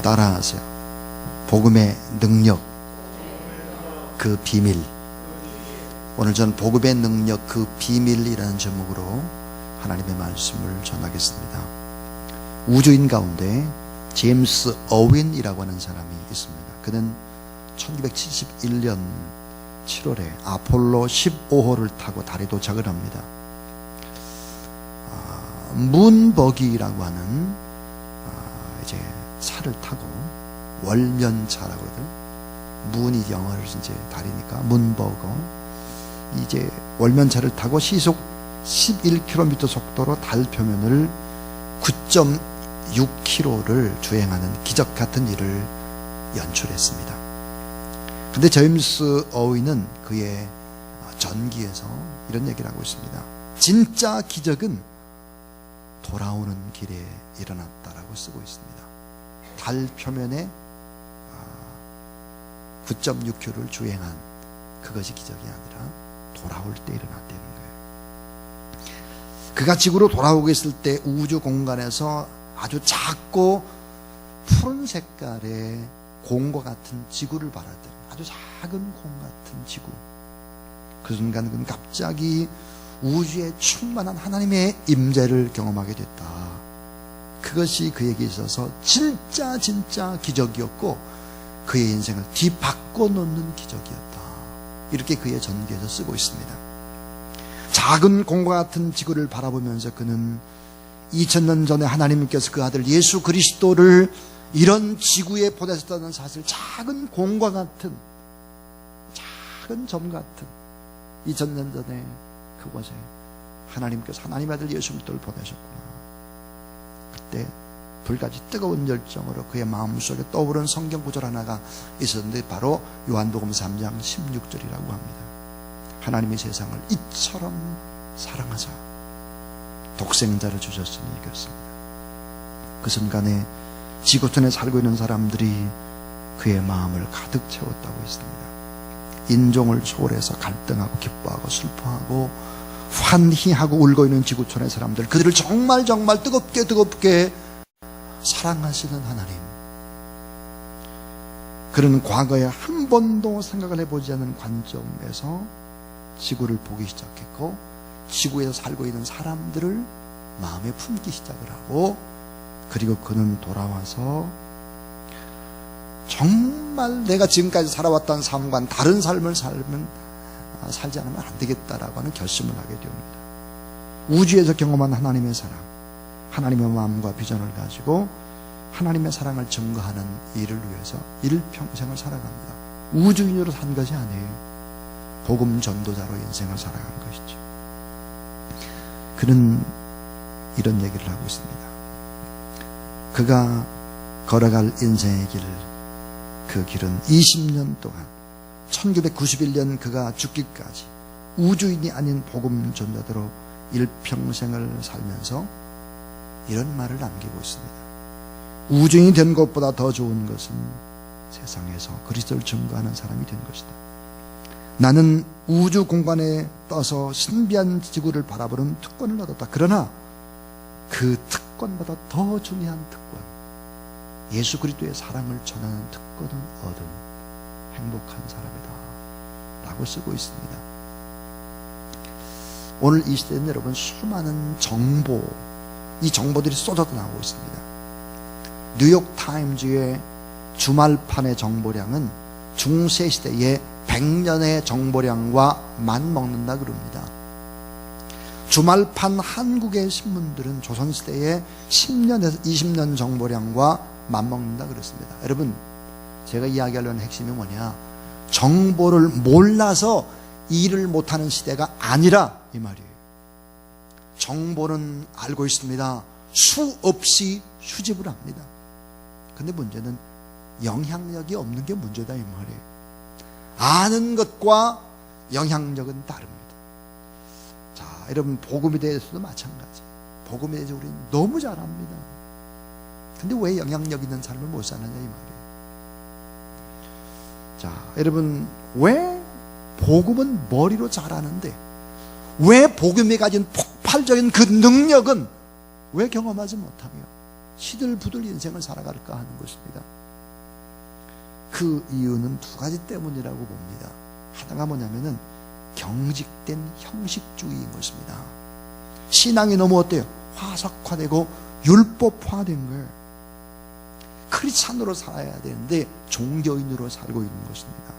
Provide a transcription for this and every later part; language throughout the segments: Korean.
한번 따라하세요. 복음의 능력, 그 비밀. 오늘 저는 복음의 능력, 그 비밀이라는 제목으로 하나님의 말씀을 전하겠습니다. 우주인 가운데 제임스 어윈이라고 하는 사람이 있습니다. 그는 1971년 7월에 아폴로 15호를 타고 달에 도착을 합니다. 문버기라고 하는 이제 차를 타고, 월면차라고 그러죠. 문이 영어를 이제 달이니까 문버거. 이제 월면차를 타고 시속 11km 속도로 달 표면을 9.6km를 주행하는 기적 같은 일을 연출했습니다. 근데 제임스 어윈은 그의 전기에서 이런 얘기를 하고 있습니다. 진짜 기적은 돌아오는 길에 일어났다라고 쓰고 있습니다. 달 표면에 9.6km를 주행한 그것이 기적이 아니라 돌아올 때 일어났다는 거예요. 그가 지구로 돌아오고 있을 때 우주 공간에서 아주 작고 푸른 색깔의 공과 같은 지구를 바라더니, 아주 작은 공 같은 지구. 그 순간 그는 갑자기 우주에 충만한 하나님의 임재를 경험하게 됐다. 그것이 그에게 있어서 진짜 기적이었고 그의 인생을 뒤바꿔 놓는 기적이었다. 이렇게 그의 전기에서 쓰고 있습니다. 작은 공과 같은 지구를 바라보면서 그는 2000년 전에 하나님께서 그 아들 예수 그리스도를 이런 지구에 보내셨다는 사실, 작은 공과 같은, 작은 점 같은 2000년 전에 그곳에 하나님께서 하나님의 아들 예수 그리스도를 보내셨구나. 그때 불같이 뜨거운 열정으로 그의 마음속에 떠오른 성경 구절 하나가 있었는데, 바로 요한복음 3장 16절이라고 합니다. 하나님이 세상을 이처럼 사랑하사 독생자를 주셨으니 이겼습니다. 그 순간에 지구촌에 살고 있는 사람들이 그의 마음을 가득 채웠다고 했습니다. 인종을 초월해서 갈등하고 기뻐하고 슬퍼하고 환희하고 울고 있는 지구촌의 사람들, 그들을 정말 뜨겁게 사랑하시는 하나님. 그는 과거에 한 번도 생각을 해보지 않은 관점에서 지구를 보기 시작했고, 지구에서 살고 있는 사람들을 마음에 품기 시작을 하고, 그리고 그는 돌아와서 정말 내가 지금까지 살아왔던 삶과는 다른 삶을 살지 않으면 안 되겠다라고 하는 결심을 하게 됩니다. 우주에서 경험한 하나님의 사랑, 하나님의 마음과 비전을 가지고 하나님의 사랑을 증거하는 일을 위해서 일평생을 살아갑니다. 우주인으로 산 것이 아니에요. 복음 전도자로 인생을 살아간 것이죠. 그는 이런 얘기를 하고 있습니다. 그가 걸어갈 인생의 길, 그 길은 20년 동안, 1991년 그가 죽기까지 우주인이 아닌 복음 전도자로 일평생을 살면서 이런 말을 남기고 있습니다. 우주인이 된 것보다 더 좋은 것은 세상에서 그리스도를 증거하는 사람이 된 것이다. 나는 우주 공간에 떠서 신비한 지구를 바라보는 특권을 얻었다. 그러나 그 특권보다 더 중요한 특권, 예수 그리스도의 사랑을 전하는 특권을 얻은 행복한 사람이다 라고 쓰고 있습니다. 오늘 이 시대는 여러분, 수많은 정보, 이 정보들이 쏟아져 나오고 있습니다. 뉴욕 타임즈의 주말판의 정보량은 중세시대의 100년의 정보량과 맞먹는다 그럽니다. 주말판 한국의 신문들은 조선시대의 10년에서 20년 정보량과 맞먹는다 그렇습니다. 여러분, 제가 이야기하려는 핵심이 뭐냐, 정보를 몰라서 일을 못하는 시대가 아니라 이 말이에요. 정보는 알고 있습니다. 수없이 수집을 합니다. 근데 문제는 영향력이 없는 게 문제다 이 말이에요. 아는 것과 영향력은 다릅니다. 자, 여러분, 복음에 대해서도 마찬가지. 복음에 대해서 우리는 너무 잘 압니다. 근데 왜 영향력 있는 삶을 못 사느냐 이 말이에요. 자, 여러분, 왜 복음은 머리로 잘 아는데 왜 복음이 가진 폭발적인 그 능력은 왜 경험하지 못하며 시들부들 인생을 살아갈까 하는 것입니다. 그 이유는 두 가지 때문이라고 봅니다. 하나가 뭐냐면은 경직된 형식주의인 것입니다. 신앙이 너무 어때요? 화석화되고 율법화된 거예요. 크리스찬으로 살아야 되는데 종교인으로 살고 있는 것입니다.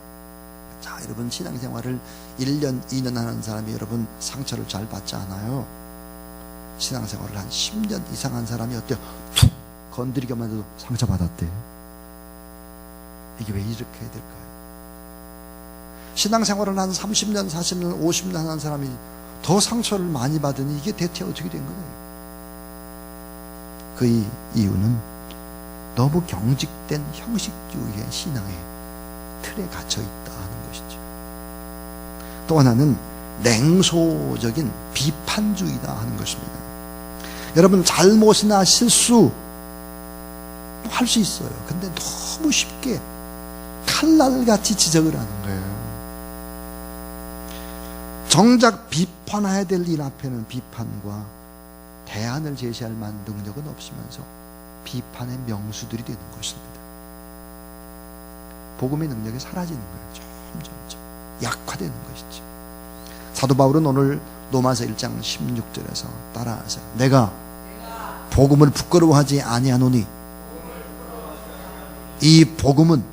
자, 여러분 신앙생활을 1년, 2년 하는 사람이 여러분 상처를 잘 받지 않아요. 신앙생활을 한 10년 이상 한 사람이 어때요? 툭 건드리기만 해도 상처받았대. 이게 왜 이렇게 해야 될까요? 신앙생활을 한 30년, 40년, 50년 하는 사람이 더 상처를 많이 받으니 이게 대체 어떻게 된 거예요? 그 이유는 너무 경직된 형식주의의 신앙의 틀에 갇혀 있다 하는 것이죠. 또 하나는 냉소적인 비판주의다 하는 것입니다. 여러분 잘못이나 실수 할 수 있어요. 근데 너무 쉽게 칼날같이 지적을 하는 거예요. 정작 비판해야 될 일 앞에는 비판과 대안을 제시할 만한 능력은 없으면서 비판의 명수들이 되는 것입니다. 복음의 능력이 사라지는 거예요. 점점 약화되는 것이죠. 사도 바울은 오늘 로마서 1장 16절에서 따라하세요. 내가 복음을 부끄러워하지 아니하노니 이 복음은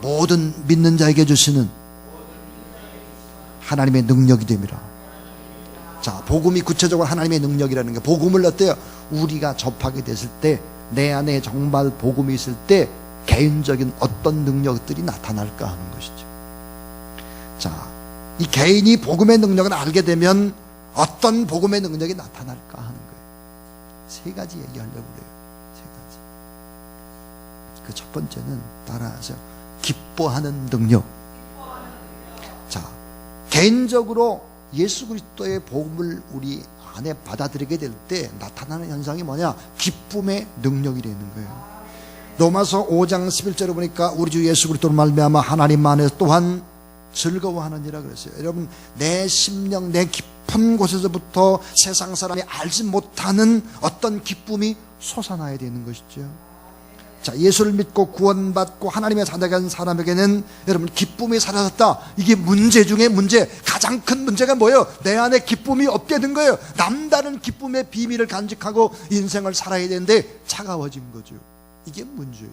모든 믿는 자에게 주시는 하나님의 능력이 됨이라. 자, 복음이 구체적으로 하나님의 능력이라는 게, 복음을 어때요? 우리가 접하게 됐을 때, 내 안에 정말 복음이 있을 때 개인적인 어떤 능력들이 나타날까 하는 것이죠. 자, 이 개인이 복음의 능력을 알게 되면 어떤 복음의 능력이 나타날까 하는 거예요. 세 가지 얘기하려고 그래요. 세 가지. 그 첫 번째는 따라하세요. 기뻐하는 능력. 자, 개인적으로 예수 그리스도의 복음을 우리 안에 받아들이게 될 때 나타나는 현상이 뭐냐? 기쁨의 능력이 되는 거예요. 로마서 5장 11절에 보니까 우리 주 예수 그리스도로 말미암아 하나님 안에서 또한 즐거워하느니라 그랬어요. 여러분, 내 심령, 내 깊은 곳에서부터 세상 사람이 알지 못하는 어떤 기쁨이 솟아나야 되는 것이죠. 자, 예수를 믿고 구원받고 하나님의 자녀가 된 사람에게는 여러분 기쁨이 사라졌다. 이게 문제 중에 문제, 가장 큰 문제가 뭐예요? 내 안에 기쁨이 없게 된 거예요. 남다른 기쁨의 비밀을 간직하고 인생을 살아야 되는데 차가워진 거죠. 이게 문제예요.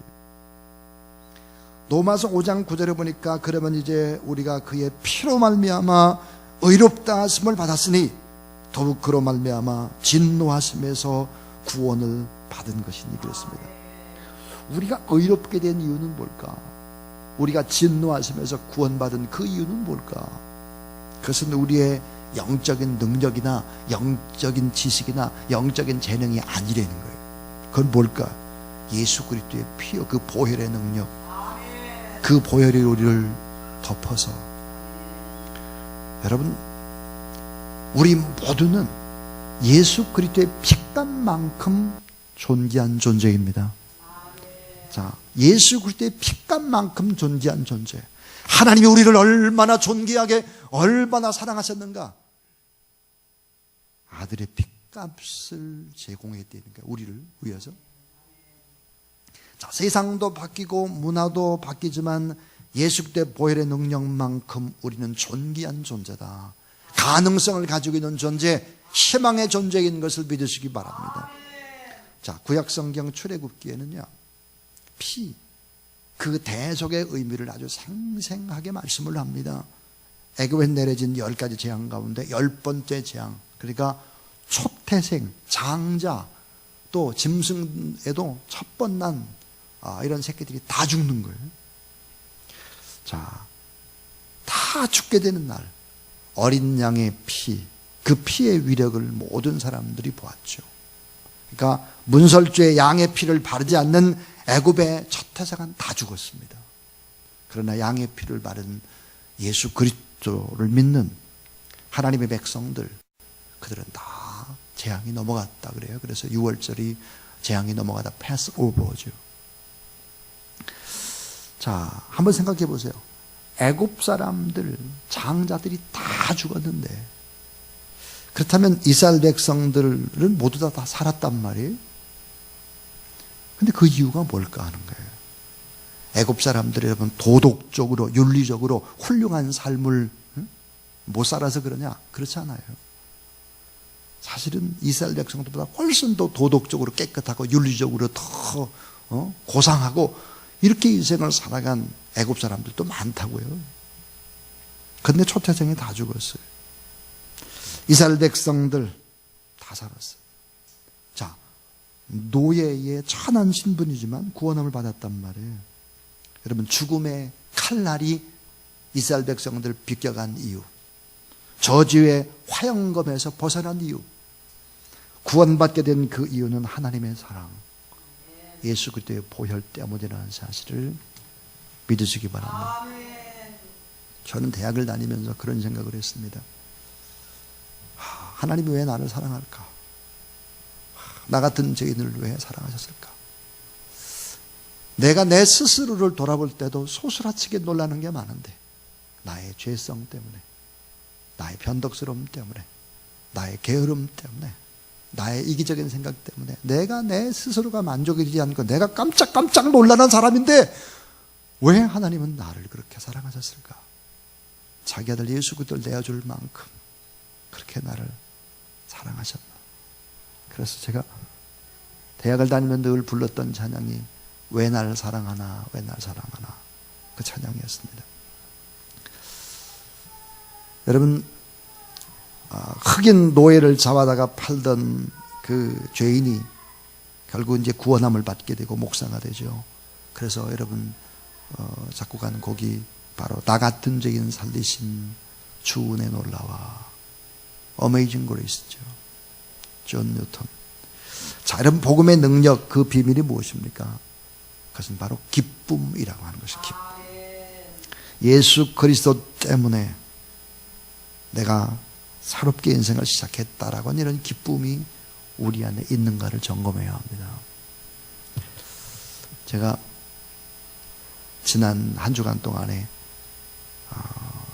로마서 5장 9절에 보니까 그러면 이제 우리가 그의 피로 말미암아 의롭다 하심을 받았으니 더욱 그로 말미암아 진노하심에서 구원을 받은 것이니 그랬습니다. 우리가 의롭게 된 이유는 뭘까? 우리가 진노하심에서 구원받은 그 이유는 뭘까? 그것은 우리의 영적인 능력이나 영적인 지식이나 영적인 재능이 아니라는 거예요. 그건 뭘까? 예수 그리스도의 피요, 그 보혈의 능력, 그 보혈이 우리를 덮어서. 여러분, 우리 모두는 예수 그리스도의 피값만큼 존귀한 존재입니다. 자, 예수 그리스도의 피값만큼 존귀한 존재. 하나님이 우리를 얼마나 존귀하게, 얼마나 사랑하셨는가? 아들의 피값을 제공했다는 거예요. 우리를 위해서. 자, 세상도 바뀌고 문화도 바뀌지만 예수 그리스도의 보혈의 능력만큼 우리는 존귀한 존재다. 가능성을 가지고 있는 존재, 희망의 존재인 것을 믿으시기 바랍니다. 자, 구약성경 출애굽기에는요, 피, 그 대속의 의미를 아주 생생하게 말씀을 합니다. 애굽에 내려진 10가지 재앙 가운데 10번째 재앙, 그러니까 초태생, 장자, 또 짐승에도 첫 번 난 이런 새끼들이 다 죽는 거예요. 자, 다 죽게 되는 날, 어린 양의 피, 그 피의 위력을 모든 사람들이 보았죠. 그러니까 문설주에 양의 피를 바르지 않는 애굽의 첫 태생은 다 죽었습니다. 그러나 양의 피를 바른 예수 그리스도를 믿는 하나님의 백성들, 그들은 다 재앙이 넘어갔다 그래요. 그래서 6월절이 재앙이 넘어가다 패스오버죠. 자, 한번 생각해 보세요. 애굽 사람들, 장자들이 다 죽었는데, 그렇다면 이스라엘 백성들은 모두 다 살았단 말이에요. 근데 그 이유가 뭘까 하는 거예요. 애굽 사람들이 여러분 도덕적으로 윤리적으로 훌륭한 삶을 못 살아서 그러냐? 그렇지 않아요. 사실은 이스라엘 백성들보다 훨씬 더 도덕적으로 깨끗하고 윤리적으로 더 고상하고 이렇게 인생을 살아간 애굽 사람들도 많다고요. 근데 초태생이 다 죽었어요. 이스라엘 백성들 다 살았어요. 자, 노예의 천한 신분이지만 구원함을 받았단 말이에요. 여러분, 죽음의 칼날이 이스라엘 백성들 비껴간 이유, 저주의 화영검에서 벗어난 이유, 구원받게 된 그 이유는 하나님의 사랑, 예수 그리스도의 보혈 때문이라는 사실을 믿으시기 바랍니다. 저는 대학을 다니면서 그런 생각을 했습니다. 하나님이 왜 나를 사랑할까? 나 같은 죄인을 왜 사랑하셨을까? 내가 내 스스로를 돌아볼 때도 소스라치게 놀라는 게 많은데, 나의 죄성 때문에, 나의 변덕스러움 때문에, 나의 게으름 때문에, 나의 이기적인 생각 때문에 내가 내 스스로가 만족이지 않고 내가 깜짝깜짝 놀라는 사람인데 왜 하나님은 나를 그렇게 사랑하셨을까? 자기 아들 예수 그리스도를 내어줄 만큼 그렇게 나를 사랑하셨나? 그래서 제가 대학을 다니면 늘 불렀던 찬양이 왜 나를 사랑하나, 왜 나를 사랑하나, 그 찬양이었습니다. 여러분, 흑인 노예를 잡아다가 팔던 그 죄인이 결국 이제 구원함을 받게 되고 목사가 되죠. 그래서 여러분 작곡한 곡이 바로 나 같은 죄인 살리신 주 은혜 놀라와 어메이징 그레이스죠. 존 뉴턴. 자, 여러분, 복음의 능력, 그 비밀이 무엇입니까? 그것은 바로 기쁨이라고 하는 것이 기쁨. 예수 그리스도 때문에 내가 새롭게 인생을 시작했다라고 하는 이런 기쁨이 우리 안에 있는가를 점검해야 합니다. 제가 지난 한 주간 동안에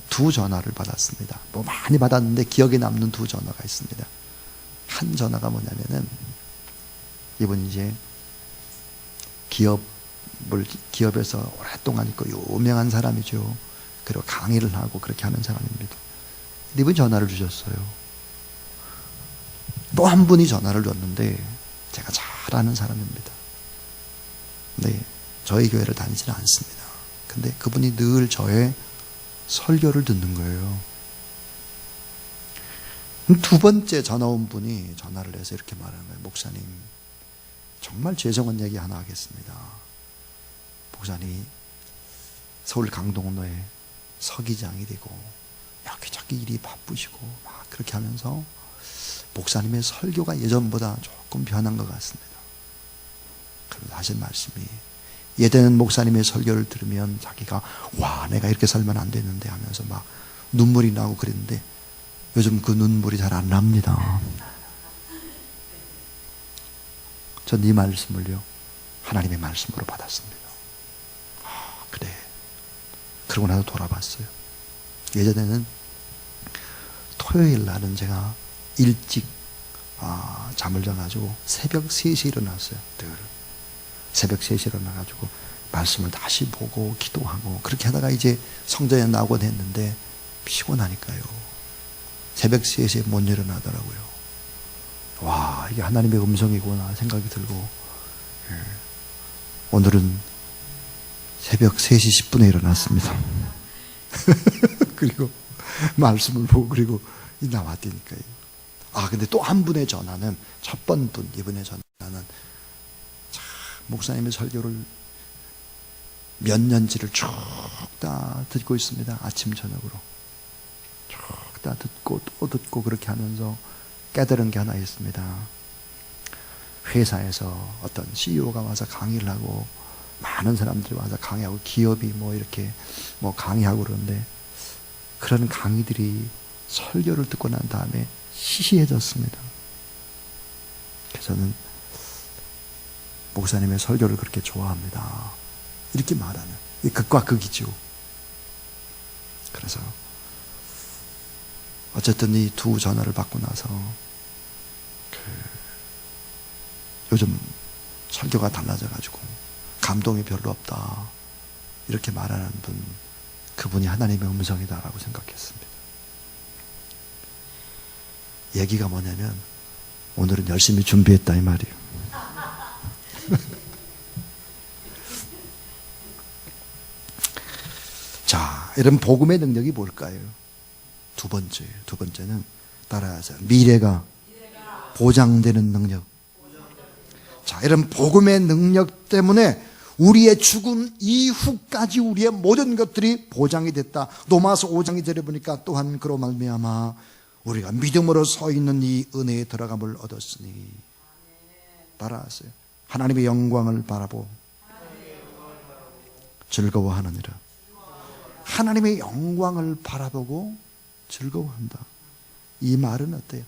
두 전화를 받았습니다. 뭐 많이 받았는데 기억에 남는 두 전화가 있습니다. 한 전화가 뭐냐면은 이분이 이제 기업에서 오랫동안 있고 유명한 사람이죠. 그리고 강의를 하고 그렇게 하는 사람입니다. 근데 이분이 전화를 주셨어요. 또 한 분이 전화를 줬는데 제가 잘 아는 사람입니다. 근데 저희 교회를 다니지는 않습니다. 근데 그분이 늘 저의 설교를 듣는 거예요. 두 번째 전화 온 분이 전화를 해서 이렇게 말하는 거예요. 목사님, 정말 죄송한 얘기 하나 하겠습니다. 목사님이 서울 강동로에 서기장이 되고 여기저기 일이 바쁘시고 막 그렇게 하면서 목사님의 설교가 예전보다 조금 변한 것 같습니다. 그러면서 하신 말씀이, 예전에는 목사님의 설교를 들으면 자기가 와, 내가 이렇게 살면 안 되는데 하면서 막 눈물이 나고 그랬는데 요즘 그 눈물이 잘 안 납니다. 전 이 말씀을요, 하나님의 말씀으로 받았습니다. 그래. 그러고 나서 돌아봤어요. 예전에는 토요일 날은 제가 일찍 잠을 자가지고 새벽 3시에 일어났어요. 늘 새벽 3시에 일어나가지고 말씀을 다시 보고 기도하고 그렇게 하다가 이제 성전에 나오곤 했는데 피곤하니까요, 새벽 3시에 못 일어나더라고요. 와, 이게 하나님의 음성이구나 생각이 들고, 오늘은 새벽 3시 10분에 일어났습니다. 그리고 말씀을 보고 그리고 나왔다니까요. 근데 또 한 분의 전화는, 첫 번 분, 이분의 전화는 목사님의 설교를 몇 년지를 쭉 다 듣고 있습니다. 아침 저녁으로 쭉 다 듣고 또 듣고 그렇게 하면서 깨달은 게 하나 있습니다. 회사에서 어떤 CEO가 와서 강의를 하고 많은 사람들이 와서 강의하고 기업이 뭐 이렇게 뭐 강의하고 그러는데 그런 강의들이 설교를 듣고 난 다음에 시시해졌습니다. 그래서 저는 목사님의 설교를 그렇게 좋아합니다. 이렇게 말하는, 극과 극이죠. 그래서 어쨌든 이 두 전화를 받고 나서 요즘 설교가 달라져가지고 감동이 별로 없다 이렇게 말하는 분, 그분이 하나님의 음성이다라고 생각했습니다. 얘기가 뭐냐면 오늘은 열심히 준비했다 이 말이에요. 자, 이런 복음의 능력이 뭘까요? 두 번째는 따라하세요. 미래가 보장되는 능력. 자, 이런 복음의 능력 때문에 우리의 죽음 이후까지 우리의 모든 것들이 보장이 됐다. 로마서 5장이 들어보니까 또한 그로 말미암아 우리가 믿음으로 서 있는 이 은혜에 들어감을 얻었으니. 따라하세요. 하나님의 영광을 바라보 즐거워하느니라. 하나님의 영광을 바라보고 즐거워한다. 이 말은 어때요?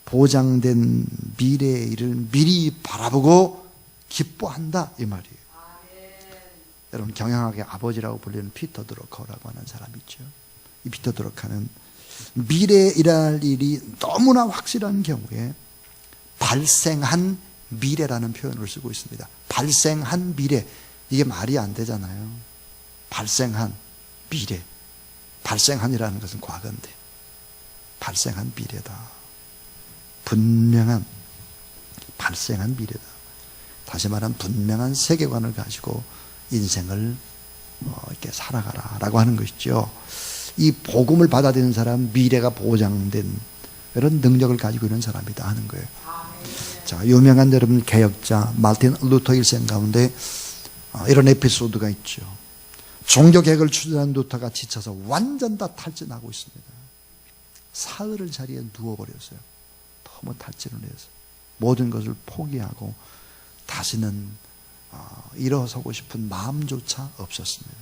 보장된 미래의 일을 미리 바라보고 기뻐한다 이 말이에요. 여러분, 경영학의 아버지라고 불리는 피터 드러커라고 하는 사람이 있죠. 이 피터 드러커는 미래에 일어날 일이 너무나 확실한 경우에 발생한 미래라는 표현을 쓰고 있습니다. 발생한 미래, 이게 말이 안 되잖아요. 발생한 미래, 발생한이라는 것은 과거인데 발생한 미래다. 분명한 발생한 미래다. 다시 말하면 분명한 세계관을 가지고 인생을 이렇게 살아가라라고 하는 것이죠. 이 복음을 받아들이는 사람, 미래가 보장된 이런 능력을 가지고 있는 사람이다 하는 거예요. 자, 유명한 여러분 개혁자 마틴 루터 일생 가운데 이런 에피소드가 있죠. 종교개혁을 추진한 루터가 지쳐서 완전 다 탈진하고 있습니다. 사흘을 자리에 누워버렸어요. 너무 탈진을 해서 모든 것을 포기하고 다시는 일어서고 싶은 마음조차 없었습니다.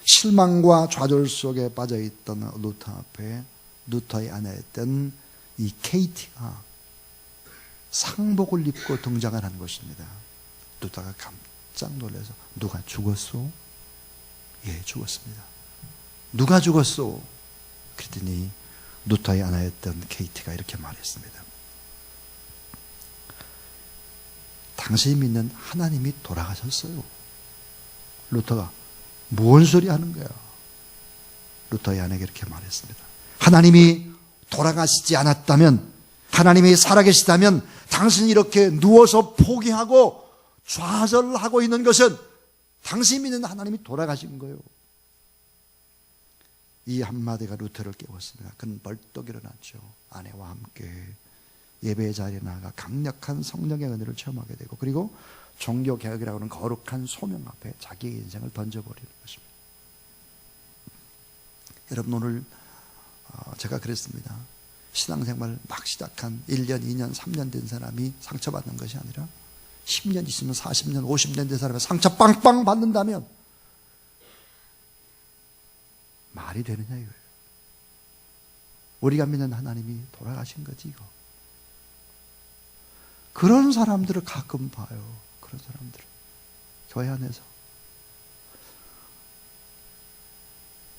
실망과 좌절 속에 빠져있던 루터 앞에 루터의 아내였던 이 케이티가 상복을 입고 등장을 하는 것입니다. 루터가 깜짝 놀라서 누가 죽었소? 예, 죽었습니다. 누가 죽었소? 그랬더니 루터의 아내였던 케이티가 이렇게 말했습니다. 당신이 믿는 하나님이 돌아가셨어요. 루터가 뭔 소리 하는 거야? 루터의 아내가 이렇게 말했습니다. 하나님이 돌아가시지 않았다면, 하나님이 살아계시다면 당신이 이렇게 누워서 포기하고 좌절하고 있는 것은 당신이 믿는 하나님이 돌아가신 거예요. 이 한마디가 루터를 깨웠습니다. 그는 벌떡 일어났죠. 아내와 함께 예배의 자리에 나가 강력한 성령의 은혜를 체험하게 되고, 그리고 종교개혁이라고 하는 거룩한 소명 앞에 자기의 인생을 던져버리는 것입니다. 여러분, 오늘 제가 그랬습니다. 신앙생활 막 시작한 1년, 2년, 3년 된 사람이 상처받는 것이 아니라 10년 있으면 40년, 50년 된 사람이 상처 빵빵 받는다면 말이 되느냐 이거예요. 우리가 믿는 하나님이 돌아가신 거지 이거. 그런 사람들을 가끔 봐요. 그런 사람들을 교회 안에서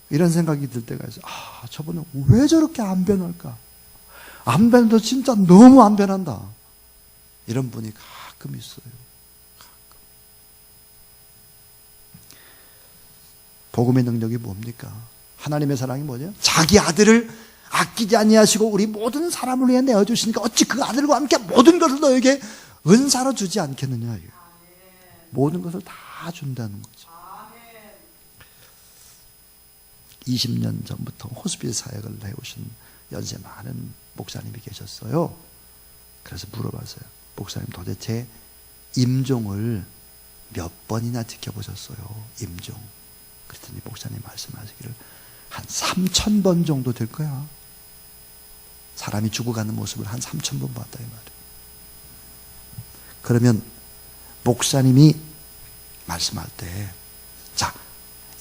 이런 생각이 들 때가 있어요. 아, 저분은 왜 저렇게 안 변할까? 안 변해도 진짜 너무 안 변한다. 이런 분이 가끔 있어요. 가끔. 복음의 능력이 뭡니까? 하나님의 사랑이 뭐냐? 자기 아들을 아끼지 아니하시고 우리 모든 사람을 위해 내어주시니까 어찌 그 아들과 함께 모든 것을 너에게 은사로 주지 않겠느냐. 모든 것을 다 준다는 거죠. 20년 전부터 호스피스 사역을 해오신 연세 많은 목사님이 계셨어요. 그래서 물어봤어요. 목사님, 도대체 임종을 몇 번이나 지켜보셨어요? 임종. 그랬더니 목사님 말씀하시기를 한 3,000번 정도 될 거야. 사람이 죽어가는 모습을 한 3,000번 봤다 이 말이에요. 그러면 목사님이 말씀할 때, 자,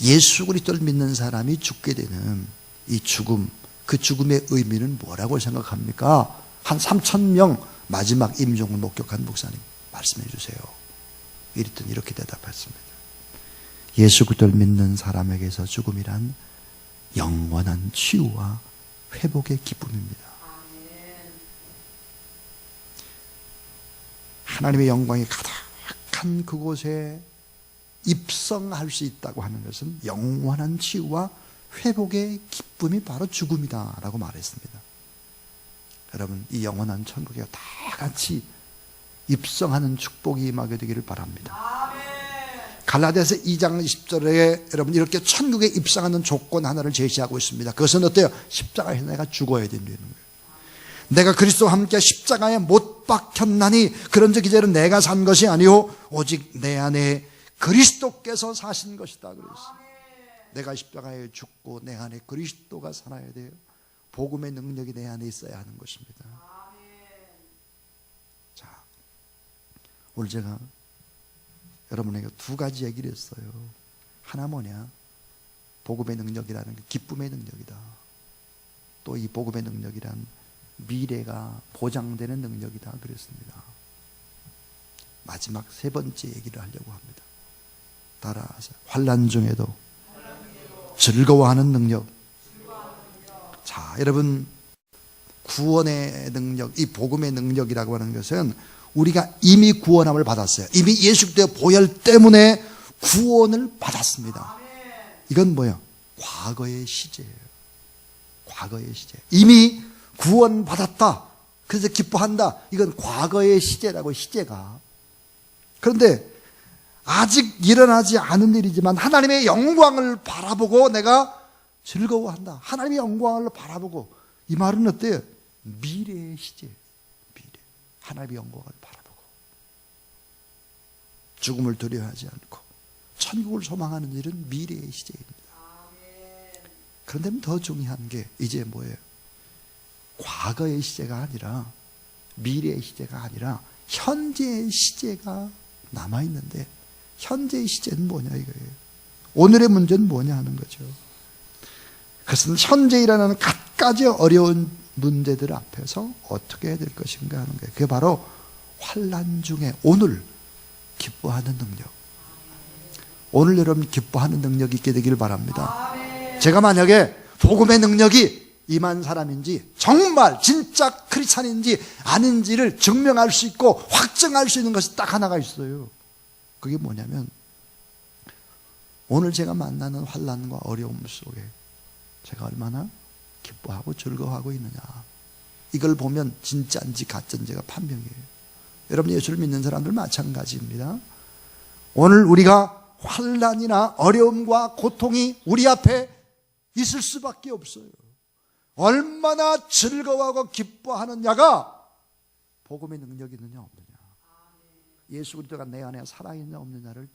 예수 그리스도를 믿는 사람이 죽게 되는 이 죽음, 그 죽음의 의미는 뭐라고 생각합니까? 한 3,000명 마지막 임종을 목격한 목사님 말씀해 주세요. 이랬더니 이렇게 대답했습니다. 예수 그리스도를 믿는 사람에게서 죽음이란 영원한 치유와 회복의 기쁨입니다. 하나님의 영광이 고백한 그곳에 입성할 수 있다고 하는 것은 영원한 치유와 회복의 기쁨이 바로 죽음이다 라고 말했습니다. 여러분, 이 영원한 천국에 다 같이 입성하는 축복이 임하게 되기를 바랍니다. 갈라디아서 2장 10절에 여러분 이렇게 천국에 입성하는 조건 하나를 제시하고 있습니다. 그것은 어때요? 십자가에서 내가 죽어야 된다는 거예요. 내가 그리스도와 함께 십자가에 못 박혔나니 그런즉 이제는 내가 산 것이 아니오 오직 내 안에 그리스도께서 사신 것이다 그랬어요. 내가 십자가에 죽고 내 안에 그리스도가 살아야 돼요. 복음의 능력이 내 안에 있어야 하는 것입니다. 자, 오늘 제가 여러분에게 두 가지 얘기를 했어요. 하나 뭐냐? 복음의 능력이라는 게 기쁨의 능력이다. 또 이 복음의 능력이란 미래가 보장되는 능력이다 그랬습니다. 마지막 세 번째 얘기를 하려고 합니다. 따라하세요. 환난 중에도 즐거워하는 능력. 자, 여러분, 구원의 능력, 이 복음의 능력이라고 하는 것은 우리가 이미 구원함을 받았어요. 이미 예수 그리스도의 보혈 때문에 구원을 받았습니다. 이건 뭐예요? 과거의 시제예요. 과거의 시제. 이미 구원받았다. 그래서 기뻐한다. 이건 과거의 시제라고, 시제가. 그런데 아직 일어나지 않은 일이지만 하나님의 영광을 바라보고 내가 즐거워한다. 하나님의 영광을 바라보고. 이 말은 어때요? 미래의 시제. 미래. 하나님의 영광을 바라보고. 죽음을 두려워하지 않고 천국을 소망하는 일은 미래의 시제입니다. 그런데 더 중요한 게 이제 뭐예요? 과거의 시제가 아니라 미래의 시제가 아니라 현재의 시제가 남아있는데 현재의 시제는 뭐냐 이거예요. 오늘의 문제는 뭐냐 하는 거죠. 그것은 현재이라는 갖가지 어려운 문제들 앞에서 어떻게 해야 될 것인가 하는 거예요. 그게 바로 환난 중에 오늘 기뻐하는 능력. 오늘 여러분 기뻐하는 능력이 있게 되기를 바랍니다. 제가 만약에 복음의 능력이 임한 사람인지 정말 진짜 크리스찬인지 아닌지를 증명할 수 있고 확증할 수 있는 것이 딱 하나가 있어요. 그게 뭐냐면 오늘 제가 만나는 환난과 어려움 속에 제가 얼마나 기뻐하고 즐거워하고 있느냐. 이걸 보면 진짜인지 가짜인지가 판명이에요. 여러분, 예수를 믿는 사람들 마찬가지입니다. 오늘 우리가 환난이나 어려움과 고통이 우리 앞에 있을 수밖에 없어요. 얼마나 즐거워하고 기뻐하느냐가 복음의 능력이 있느냐 없느냐, 예수 그리스도가 내 안에 살아있느냐 없느냐를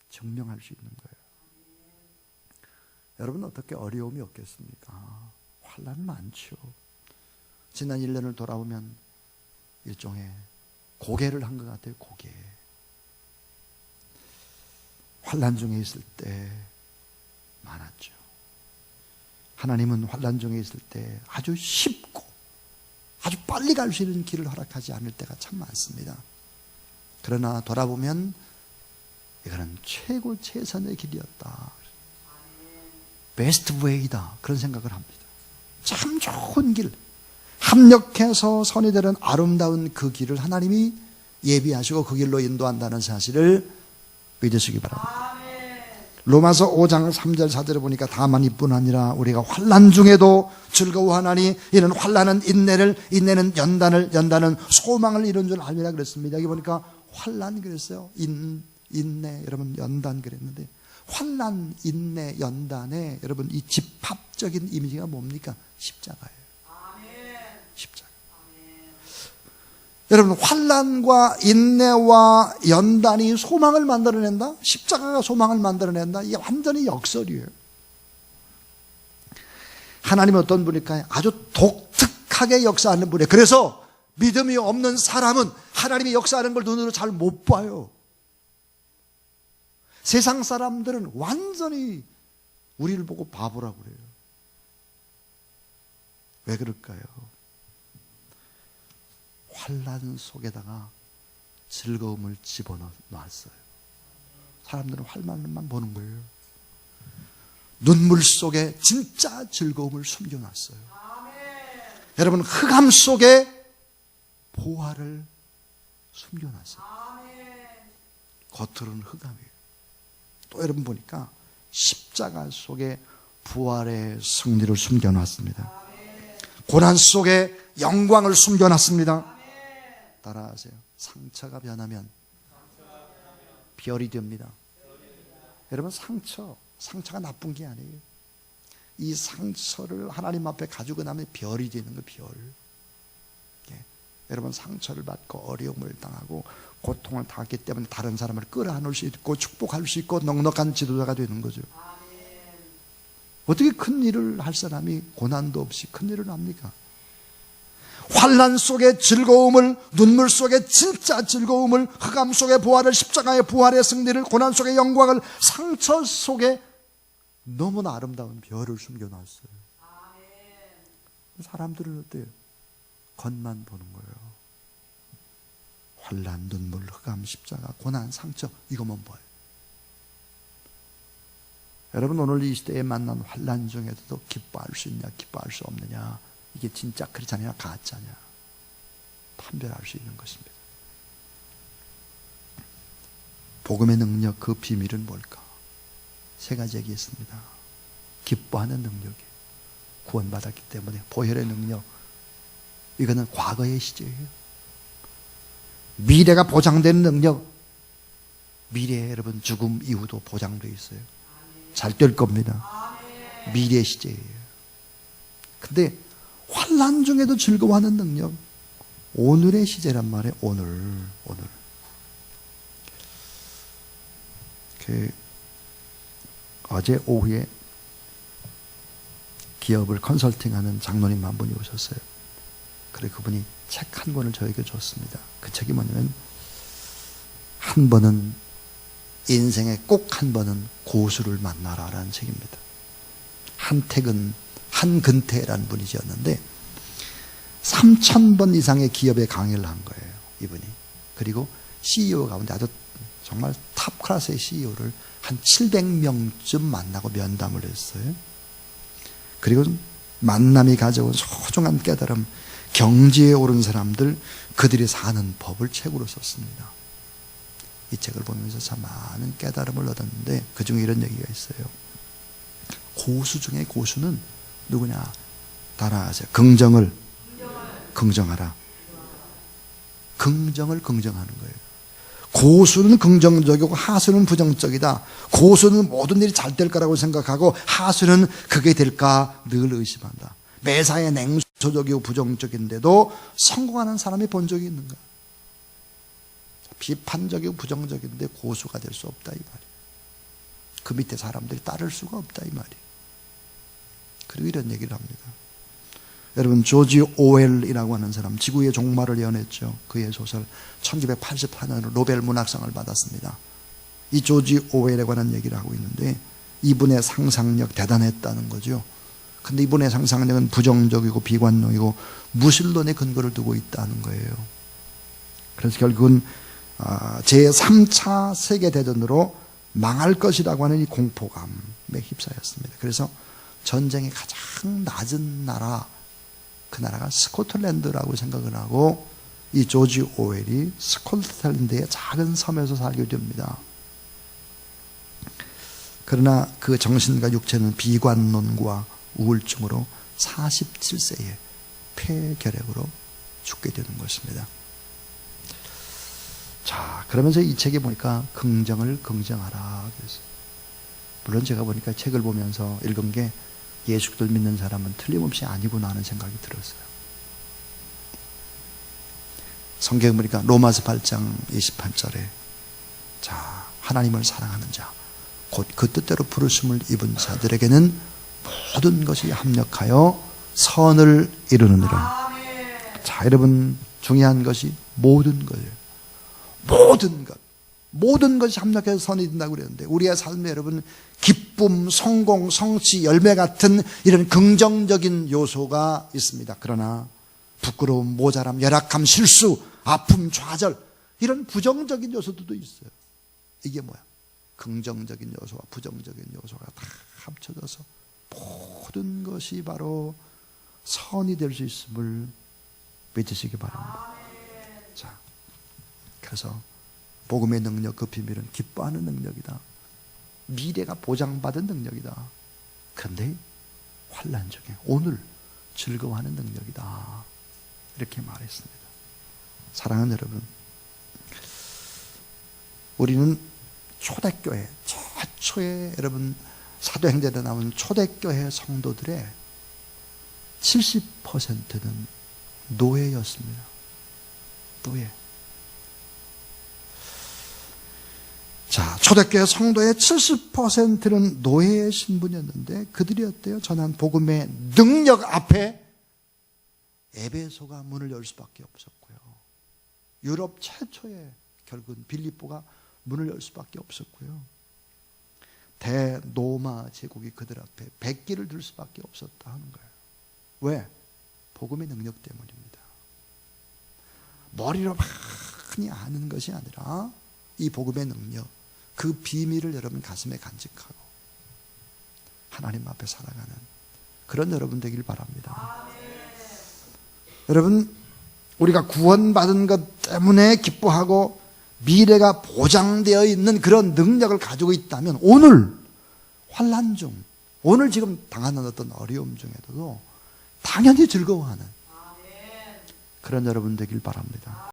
증명할 수 있는 거예요. 여러분, 어떻게 어려움이 없겠습니까? 환난 많죠. 지난 1년을 돌아보면 일종의 고개를 한 것 같아요. 고개. 환난 중에 있을 때 많았죠. 하나님은 환난 중에 있을 때 아주 쉽고 아주 빨리 갈 수 있는 길을 허락하지 않을 때가 참 많습니다. 그러나 돌아보면 이거는 최고 최선의 길이었다. 베스트 웨이다. 그런 생각을 합니다. 참 좋은 길, 합력해서 선이 되는 아름다운 그 길을 하나님이 예비하시고 그 길로 인도한다는 사실을 믿으시기 바랍니다. 로마서 5장 3절 4절에 보니까 다만 이뿐 아니라 우리가 환난 중에도 즐거워하나니 이는 환난은 인내를, 인내는 연단을, 연단은 소망을 이룬 줄 알미라 그랬습니다. 여기 보니까 환난 그랬어요. 인내, 여러분 연단 그랬는데 환난, 인내, 연단에 여러분 이 집합적인 이미지가 뭡니까? 십자가예요. 십자가. 여러분, 환난과 인내와 연단이 소망을 만들어낸다? 십자가가 소망을 만들어낸다? 이게 완전히 역설이에요. 하나님은 어떤 분일까요? 아주 독특하게 역사하는 분이에요. 그래서 믿음이 없는 사람은 하나님이 역사하는 걸 눈으로 잘 못 봐요. 세상 사람들은 완전히 우리를 보고 바보라고 그래요. 왜 그럴까요? 환난 속에다가 즐거움을 집어넣었어요. 사람들은 환난만 보는 거예요. 눈물 속에 진짜 즐거움을 숨겨놨어요. 여러분, 흑암 속에 보화를 숨겨놨어요. 겉으로는 흑암이에요. 또 여러분 보니까 십자가 속에 부활의 승리를 숨겨놨습니다. 고난 속에 영광을 숨겨놨습니다. 따라하세요. 상처가 변하면 별이 됩니다. 여러분, 상처가 나쁜 게 아니에요. 이 상처를 하나님 앞에 가지고 나면 별이 되는 거예요. 별. 예. 여러분, 상처를 받고 어려움을 당하고 고통을 당했기 때문에 다른 사람을 끌어안을 수 있고 축복할 수 있고 넉넉한 지도자가 되는 거죠. 어떻게 큰 일을 할 사람이 고난도 없이 큰 일을 합니까? 환난 속의 즐거움을, 눈물 속의 진짜 즐거움을, 흑암 속의 부활을, 십자가의 부활의 승리를, 고난 속의 영광을, 상처 속에 너무나 아름다운 별을 숨겨놨어요. 사람들은 어때요? 겉만 보는 거예요. 환난, 눈물, 흑암, 십자가, 고난, 상처, 이것만 봐요. 여러분, 오늘 이 시대에 만난 환난 중에도 기뻐할 수 있냐, 기뻐할 수 없느냐, 이게 진짜 크리스찬이냐 가짜냐 판별할 수 있는 것입니다. 복음의 능력, 그 비밀은 뭘까? 세 가지 얘기했습니다. 기뻐하는 능력이 구원받았기 때문에 보혈의 능력, 이거는 과거의 시제예요. 미래가 보장되는 능력, 미래에 여러분 죽음 이후도 보장되어 있어요. 잘 될 겁니다. 미래 시제예요. 근데 환난 중에도 즐거워하는 능력, 오늘의 시제란 말이에요. 오늘. 어제 오후에 기업을 컨설팅하는 장로님 한 분이 오셨어요. 그래 그분이 책 한 권을 저에게 줬습니다. 그 책이 뭐냐면, 한 번은 인생에 꼭 한 번은 고수를 만나라라는 책입니다. 한근태라는 분이 지었는데 3,000번 이상의 기업에 강의를 한 거예요, 이분이. 그리고 CEO 가운데 아주 정말 탑 클래스의 CEO를 한 700명쯤 만나고 면담을 했어요. 그리고 만남이 가져온 소중한 깨달음, 경지에 오른 사람들, 그들이 사는 법을 책으로 썼습니다. 이 책을 보면서 참 많은 깨달음을 얻었는데, 그 중에 이런 얘기가 있어요. 고수 중에 고수는 누구냐? 따라하세요. 긍정을 긍정하라. 긍정을 긍정하는 거예요. 고수는 긍정적이고 하수는 부정적이다. 고수는 모든 일이 잘 될 거라고 생각하고, 하수는 그게 될까 늘 의심한다. 매사에 냉소적이고 부정적인데도 성공하는 사람이 본 적이 있는가? 비판적이고 부정적인데 고수가 될 수 없다, 이 말이에요. 그 밑에 사람들이 따를 수가 없다, 이 말이에요. 그리고 이런 얘기를 합니다. 여러분, 조지 오웰이라고 하는 사람, 지구의 종말을 예언했죠. 그의 소설 1984년으로 노벨 문학상을 받았습니다. 이 조지 오웰에 관한 얘기를 하고 있는데, 이분의 상상력 대단했다는 거죠. 근데 이분의 상상력은 부정적이고 비관론이고 무신론의 근거를 두고 있다는 거예요. 그래서 결국은 제3차 세계대전으로 망할 것이라고 하는 이 공포감에 휩싸였습니다. 그래서 전쟁이 가장 낮은 나라, 그 나라가 스코틀랜드라고 생각을 하고, 이 조지 오웰이 스코틀랜드의 작은 섬에서 살게 됩니다. 그러나 그 정신과 육체는 비관론과 우울증으로 47세에 폐결핵으로 죽게 되는 것입니다. 자, 그러면서 이 책에 보니까 긍정을 긍정하라 그랬어요. 물론 제가 보니까 책을 보면서 읽은 게 예수를 믿는 사람은 틀림없이 아니구나 하는 생각이 들었어요. 성경에 보니까 로마서 8장 28절에 자, 하나님을 사랑하는 자, 곧 그 뜻대로 부르심을 입은 자들에게는 모든 것이 합력하여 선을 이루느니라. 자, 여러분, 중요한 것이 모든 거예요. 모든 것이 합력해서 선이 된다고 그랬는데, 우리의 삶에 여러분, 기쁨, 성공, 성취, 열매 같은 이런 긍정적인 요소가 있습니다. 그러나 부끄러움, 모자람, 열악함, 실수, 아픔, 좌절, 이런 부정적인 요소들도 있어요. 이게 뭐야? 긍정적인 요소와 부정적인 요소가 다 합쳐져서 모든 것이 바로 선이 될 수 있음을 믿으시기 바랍니다. 자, 그래서 복음의 능력, 그 비밀은 기뻐하는 능력이다. 미래가 보장받은 능력이다. 그런데 환난 중에 오늘 즐거워하는 능력이다. 이렇게 말했습니다. 사랑하는 여러분, 우리는 초대교회, 최초의 여러분 사도행전에 나오는 초대교회 성도들의 70%는 노예였습니다. 노예. 자, 초대교회 성도의 70%는 노예의 신분이었는데 그들이 어때요? 전한 복음의 능력 앞에 에베소가 문을 열 수밖에 없었고요. 유럽 최초의 결국은 빌립보가 문을 열 수밖에 없었고요. 대로마 제국이 그들 앞에 백기를 들 수밖에 없었다 하는 거예요. 왜? 복음의 능력 때문입니다. 머리로 많이 아는 것이 아니라 이 복음의 능력, 그 비밀을 여러분 가슴에 간직하고 하나님 앞에 살아가는 그런 여러분 되길 바랍니다. 여러분, 우리가 구원받은 것 때문에 기뻐하고 미래가 보장되어 있는 그런 능력을 가지고 있다면 오늘 환난 중, 오늘 지금 당하는 어떤 어려움 중에도 당연히 즐거워하는 그런 여러분 되길 바랍니다.